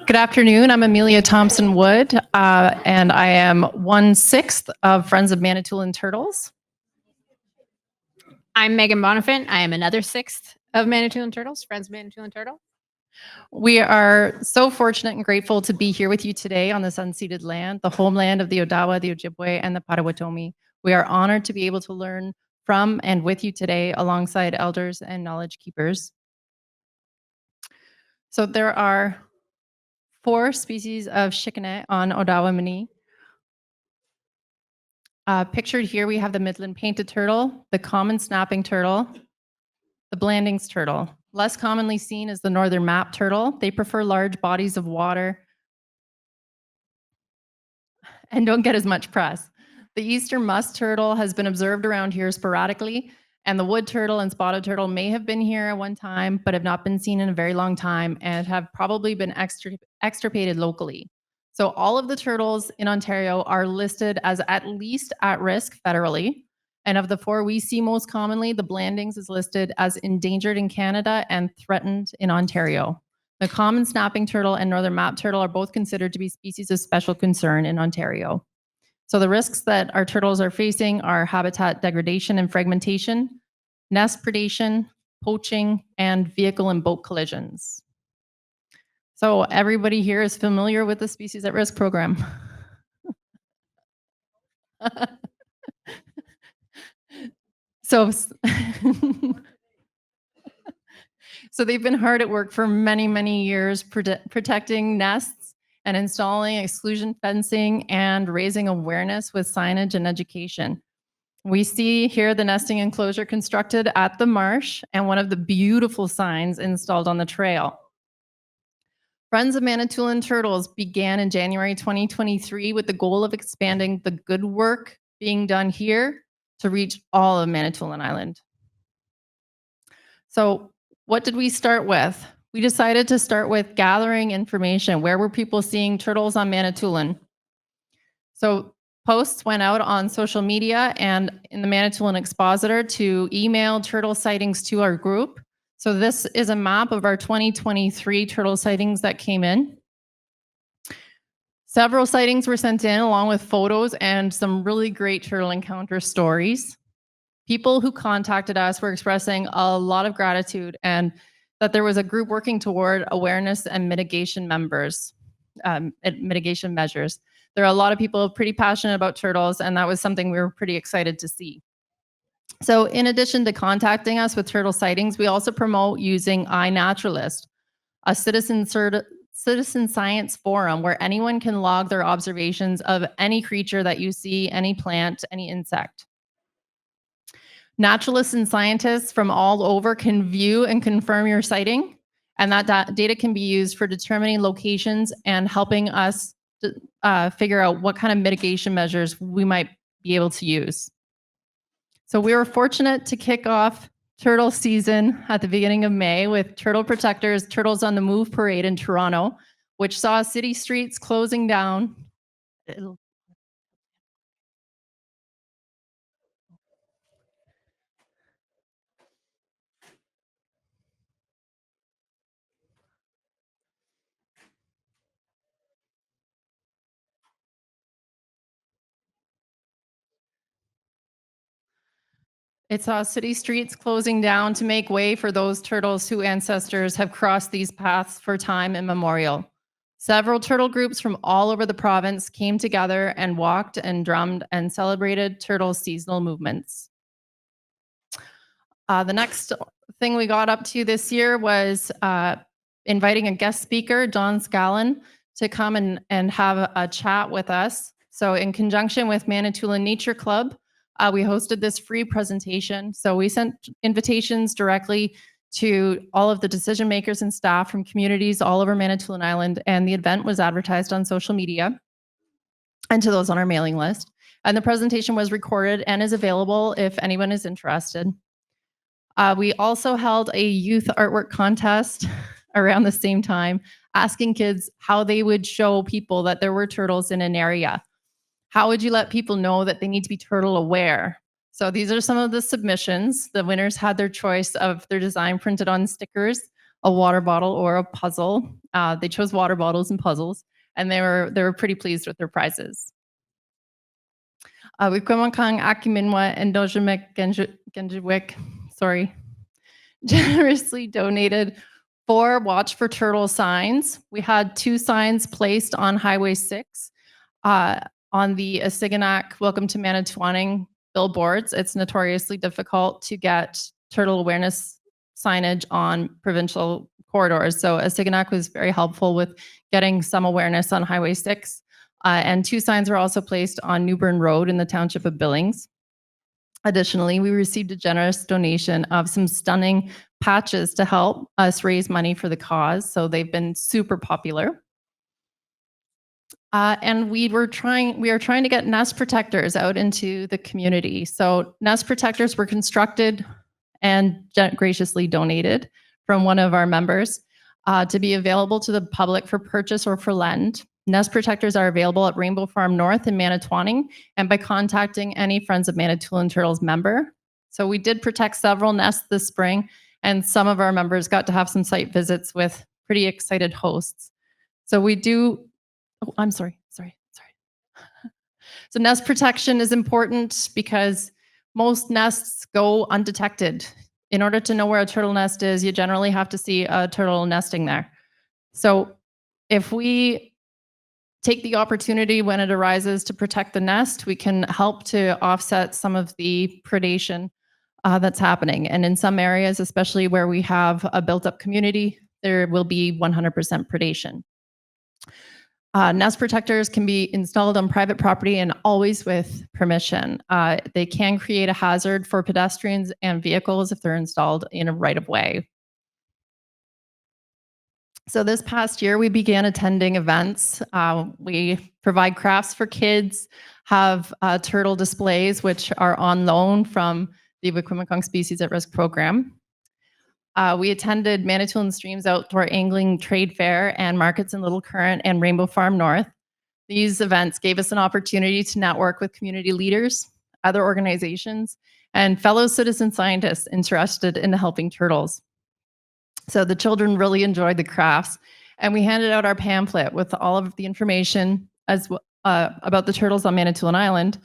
Good afternoon. I'm Amelia Thompson Wood, and I am 1/6 of Friends of Manitoulin Turtles. I'm Megan Bonifant. I am another 6th of Manitoulin Turtles, Friends of Manitoulin Turtle. We are so fortunate and grateful to be here with you today on this unceded land, the homeland of the Odawa, the Ojibwe, and the Potawatomi. We are honored to be able to learn from and with you today alongside elders and knowledge keepers. So there are 4 species of shikane on Odawa-Mini. Pictured here, we have the Midland painted turtle, the common snapping turtle, the Blandings turtle. Less commonly seen is the northern map turtle. They prefer large bodies of water and don't get as much press. The eastern musk turtle has been observed around here sporadically, and the wood turtle and spotted turtle may have been here at one time, but have not been seen in a very long time and have probably been extirpated locally. So all of the turtles in Ontario are listed as at least at risk federally. And of the 4 we see most commonly, the Blandings is listed as endangered in Canada and threatened in Ontario. The common snapping turtle and northern map turtle are both considered to be species of special concern in Ontario. So the risks that our turtles are facing are habitat degradation and fragmentation, nest predation, poaching, and vehicle and boat collisions. So everybody here is familiar with the Species at Risk program. So they've been hard at work for many, many years protecting nests and installing exclusion fencing and raising awareness with signage and education. We see here the nesting enclosure constructed at the marsh and one of the beautiful signs installed on the trail. Friends of Manitoulin Turtles began in January 2023 with the goal of expanding the good work being done here to reach all of Manitoulin Island. So what did we start with? We decided to start with gathering information. Where were people seeing turtles on Manitoulin? So posts went out on social media and in the Manitoulin Expositor to email turtle sightings to our group. So this is a map of our 2023 turtle sightings that came in. Several sightings were sent in along with photos and some really great turtle encounter stories. People who contacted us were expressing a lot of gratitude and that there was a group working toward awareness and mitigation measures. There are a lot of people pretty passionate about turtles, and that was something we were pretty excited to see. So in addition to contacting us with turtle sightings, we also promote using iNaturalist, a citizen science forum where anyone can log their observations of any creature that you see, any plant, any insect. Naturalists and scientists from all over can view and confirm your sighting, and that data can be used for determining locations and helping us to, figure out what kind of mitigation measures we might be able to use. So we were fortunate to kick off turtle season at the beginning of May with Turtle Protectors Turtles on the Move parade in Toronto, which saw city streets closing down. It saw city streets closing down to make way for those turtles whose ancestors have crossed these paths for time immemorial. Several turtle groups from all over the province came together and walked and drummed and celebrated turtle seasonal movements. The next thing we got up to this year was inviting a guest speaker, Don Scallon, to come and have a chat with us. So in conjunction with Manitoulin Nature Club, we hosted this free presentation. So we sent invitations directly to all of the decision makers and staff from communities all over Manitoulin Island, and the event was advertised on social media and to those on our mailing list. And the presentation was recorded and is available if anyone is interested. We also held a youth artwork contest around the same time, asking kids how they would show people that there were turtles in an area. How would you let people know that they need to be turtle aware? So these are some of the submissions. The winners had their choice of their design printed on stickers a water bottle, or a puzzle. They chose water bottles and puzzles, and they were pretty pleased with their prizes. WIKWEMKOONG Akiminwa and Dojimek Genjiwik, sorry, generously donated 4 Watch for Turtle signs. We had 2 signs placed on Highway 6 on the SHKAKAMIK Welcome to Manitoulin billboards. It's notoriously difficult to get turtle awareness signage on provincial corridors. So SHKAKAMIK was very helpful with getting some awareness on Highway 6. And 2 signs were also placed on Newburn Road in the township of Billings. Additionally, we received a generous donation of some stunning patches to help us raise money for the cause. So they've been super popular. And we are trying to get nest protectors out into the community. So nest protectors were constructed and graciously donated from one of our members to be available to the public for purchase or for lend. Nest protectors are available at Rainbow Farm North in Manitoulin and by contacting any Friends of Manitoulin Turtles member. So we did protect several nests this spring, and some of our members got to have some site visits with pretty excited hosts. So we do, oh, I'm sorry. So nest protection is important because most nests go undetected. In order to know where a turtle nest is, you generally have to see a turtle nesting there. So if we take the opportunity when it arises to protect the nest, we can help to offset some of the predation that's happening. And in some areas, especially where we have a built-up community, there will be 100% predation. Nest protectors can be installed on private property and always with permission. They can create a hazard for pedestrians and vehicles if they're installed in a right-of-way. So this past year, we began attending events. We provide crafts for kids, have turtle displays, which are on loan from the WIKWEMKOONG Species at Risk program. We attended Manitoulin Streams Outdoor Angling Trade Fair and markets in Little Current and Rainbow Farm North. These events gave us an opportunity to network with community leaders, other organizations, and fellow citizen scientists interested in helping turtles. So the children really enjoyed the crafts, and we handed out our pamphlet with all of the information about the turtles on Manitoulin Island,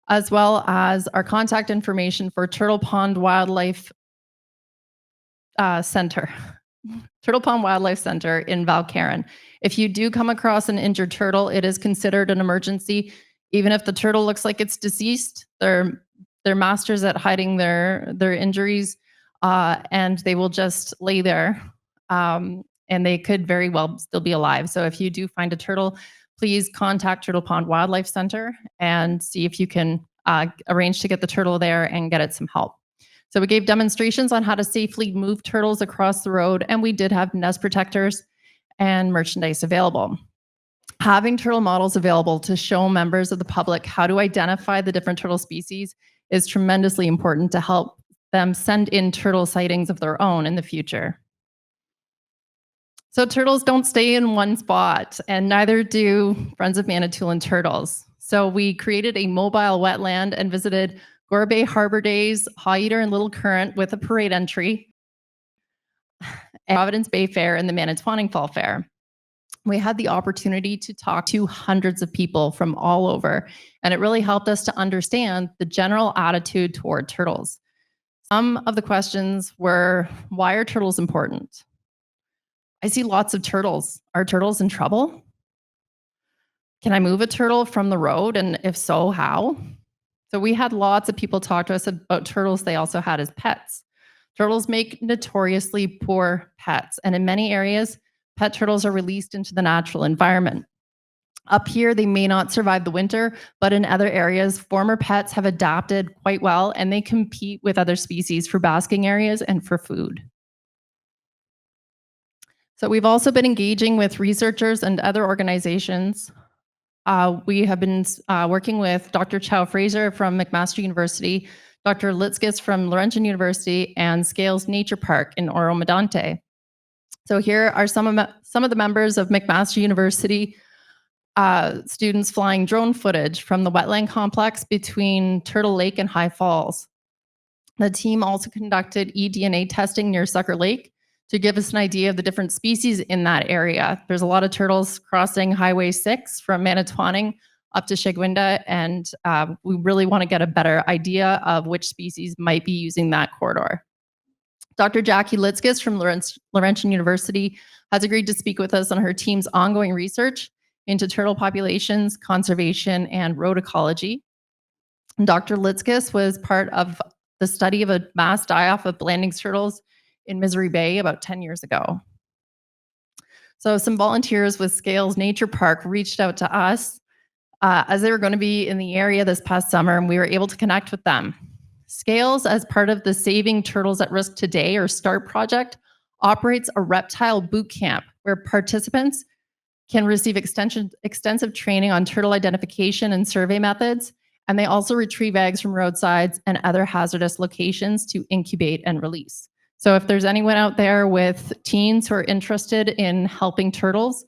as well as our contact information for Turtle Pond Wildlife Center, Turtle Pond Wildlife Center in Valcaron. If you do come across an injured turtle, it is considered an emergency. Even if the turtle looks like it's deceased, they're masters at hiding their injuries, and they will just lay there, and they could very well still be alive. So if you do find a turtle, please contact Turtle Pond Wildlife Center and see if you can arrange to get the turtle there and get it some help. So we gave demonstrations on how to safely move turtles across the road, and we did have nest protectors and merchandise available. Having turtle models available to show members of the public how to identify the different turtle species is tremendously important to help them send in turtle sightings of their own in the future. So turtles don't stay in one spot, and neither do Friends of Manitoulin Turtles. So we created a mobile wetland and visited Gore Bay Harbor Days, Haw Eater and Little Current with a parade entry, and Providence Bay Fair and the Manitoulin Fall Fair. We had the opportunity to talk to hundreds of people from all over, and it really helped us to understand the general attitude toward turtles. Some of the questions were, why are turtles important? I see lots of turtles. Are turtles in trouble? Can I move a turtle from the road? And if so, how? So we had lots of people talk to us about turtles they also had as pets. Turtles make notoriously poor pets, and in many areas, pet turtles are released into the natural environment. Up here, they may not survive the winter, but in other areas, former pets have adapted quite well, and they compete with other species for basking areas and for food. So we've also been engaging with researchers and other organizations. We have been working with Dr. Chow Fraser from McMaster University, Dr. Litskis from Laurentian University, and Scales Nature Park in Oro-Medonte. So here are some of the members of McMaster University students flying drone footage from the wetland complex between Turtle Lake and High Falls. The team also conducted eDNA testing near Sucker Lake to give us an idea of the different species in that area. There's a lot of turtles crossing Highway 6 from Manitoulin up to Shigwinda, and we really want to get a better idea of which species might be using that corridor. Dr. Jackie Litzkis from Laurentian University has agreed to speak with us on her team's ongoing research into turtle populations, conservation, and road ecology. And Dr. Litzkis was part of the study of a mass die-off of Blandings turtles in Misery Bay about 10 years ago. So some volunteers with Scales Nature Park reached out to us as they were going to be in the area this past summer, and we were able to connect with them. Scales, as part of the Saving Turtles at Risk Today, or START project, operates a reptile boot camp where participants can receive extensive training on turtle identification and survey methods, and they also retrieve eggs from roadsides and other hazardous locations to incubate and release. So if there's anyone out there with teens who are interested in helping turtles,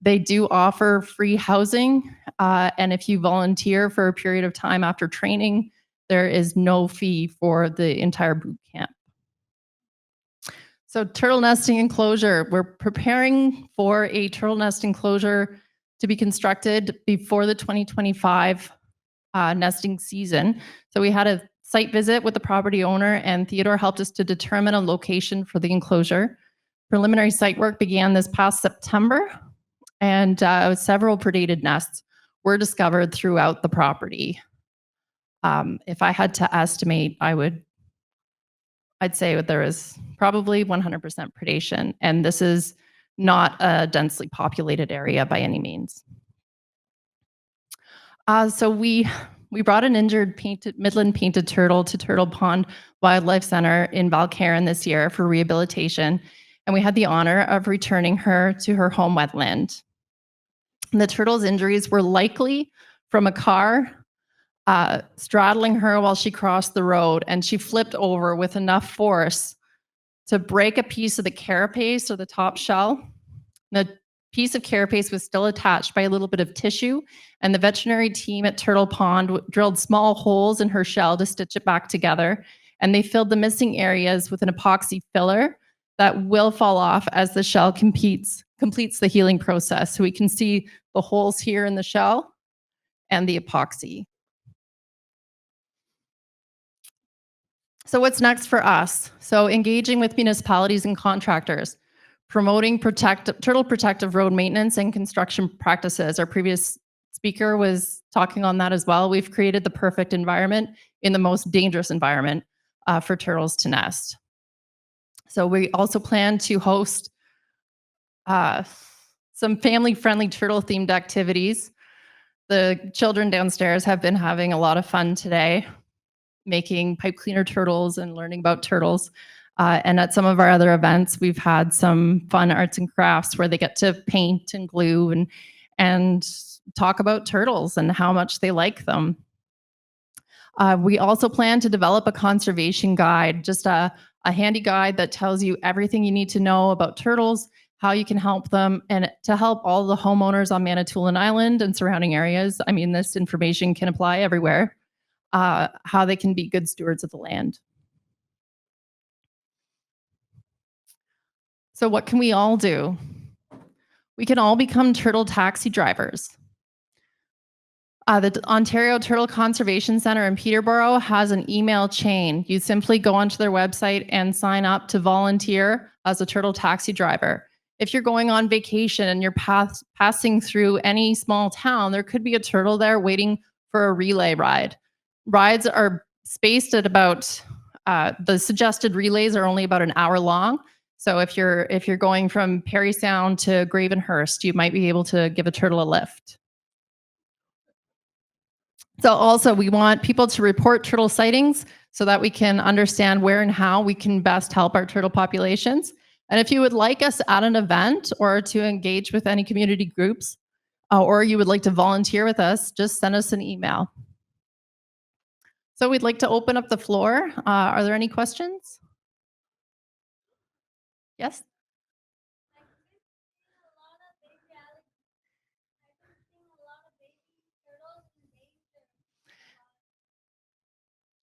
they do offer free housing, and if you volunteer for a period of time after training, there is no fee for the entire boot camp. So turtle nesting enclosure, we're preparing for a turtle nest enclosure to be constructed before the 2025 nesting season. So we had a site visit with the property owner, and Theodore helped us to determine a location for the enclosure. Preliminary site work began this past September, and several predated nests were discovered throughout the property. If I had to estimate, I'd say that there is probably 100% predation, and this is not a densely populated area by any means. So we brought an injured Midland painted turtle to Turtle Pond Wildlife Center in Valcarin this year for rehabilitation, and we had the honor of returning her to her home wetland. The turtle's injuries were likely from a car straddling her while she crossed the road, and she flipped over with enough force to break a piece of the carapace or the top shell. The piece of carapace was still attached by a little bit of tissue, and the veterinary team at Turtle Pond drilled small holes in her shell to stitch it back together, and they filled the missing areas with an epoxy filler that will fall off as the shell completes the healing process. So we can see the holes here in the shell and the epoxy. So what's next for us? So engaging with municipalities and contractors, promoting turtle protective road maintenance and construction practices. Our previous speaker was talking on that as well. We've created the perfect environment in the most dangerous environment for turtles to nest. So we also plan to host some family-friendly turtle-themed activities. The children downstairs have been having a lot of fun today, making pipe cleaner turtles and learning about turtles. And at some of our other events, we've had some fun arts and crafts where they get to paint and glue and talk about turtles and how much they like them. We also plan to develop a conservation guide, just a handy guide that tells you everything you need to know about turtles, how you can help them, and to help all the homeowners on Manitoulin Island and surrounding areas. I mean, this information can apply everywhere. How they can be good stewards of the land. So what can we all do? We can all become turtle taxi drivers. The Ontario Turtle Conservation Centre in Peterborough has an email chain. You simply go onto their website and sign up to volunteer as a turtle taxi driver. If you're going on vacation and you're passing through any small town, there could be a turtle there waiting for a relay ride. Rides are spaced at about, the suggested relays are only about an hour long. So if you're going from Parry Sound to Gravenhurst, you might be able to give a turtle a lift. So also we want people to report turtle sightings so that we can understand where and how we can best help our turtle populations. And if you would like us at an event or to engage with any community groups, or you would like to volunteer with us, just send us an email. So we'd like to open up the floor. Are there any questions? Yes?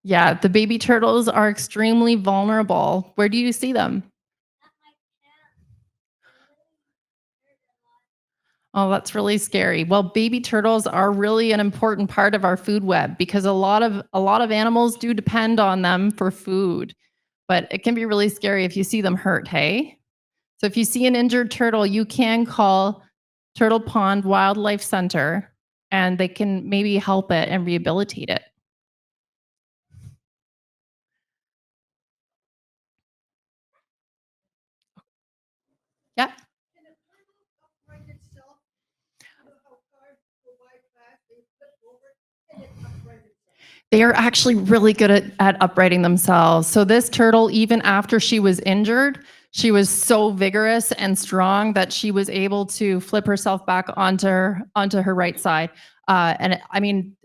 Yeah, the baby turtles are extremely vulnerable. Where do you see them? Oh, that's really scary. Well, baby turtles are really an important part of our food web because a lot of animals do depend on them for food. But it can be really scary if you see them hurt, hey? So if you see an injured turtle, you can call Turtle Pond Wildlife Center and they can maybe help it and rehabilitate it. Yeah. They are actually really good at uprighting themselves. So this turtle, even after she was injured, she was so vigorous and strong that she was able to flip herself back onto her right side. I mean,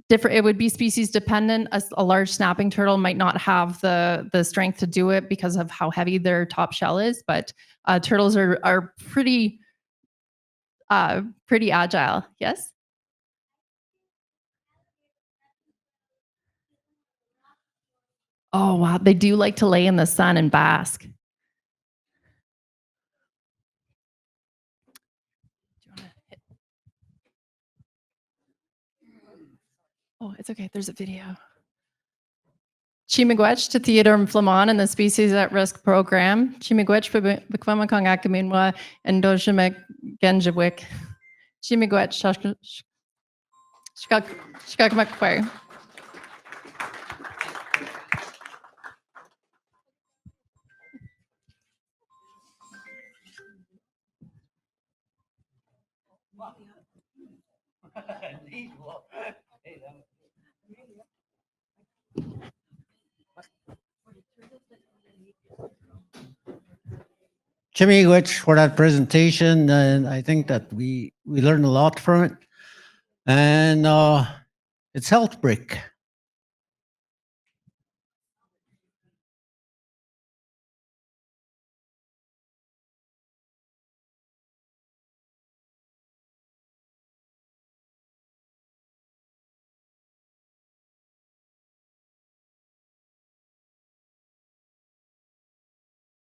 different. It would be species dependent. A large snapping turtle might not have the strength to do it because of how heavy their top shell is. But turtles are pretty agile. Yes. Oh wow, they do like to lay in the sun and bask. Oh, it's okay. There's a video. Chimigwech to Theodore Flamon and the Species at Risk Program. Chimigwech WIKWEMKOONG Akaminwa and Dojimek Genjawik. Chimigwech SHKAKAMIK KWE. Chimiwich for that presentation, and I think that we learned a lot from it. And it's health break.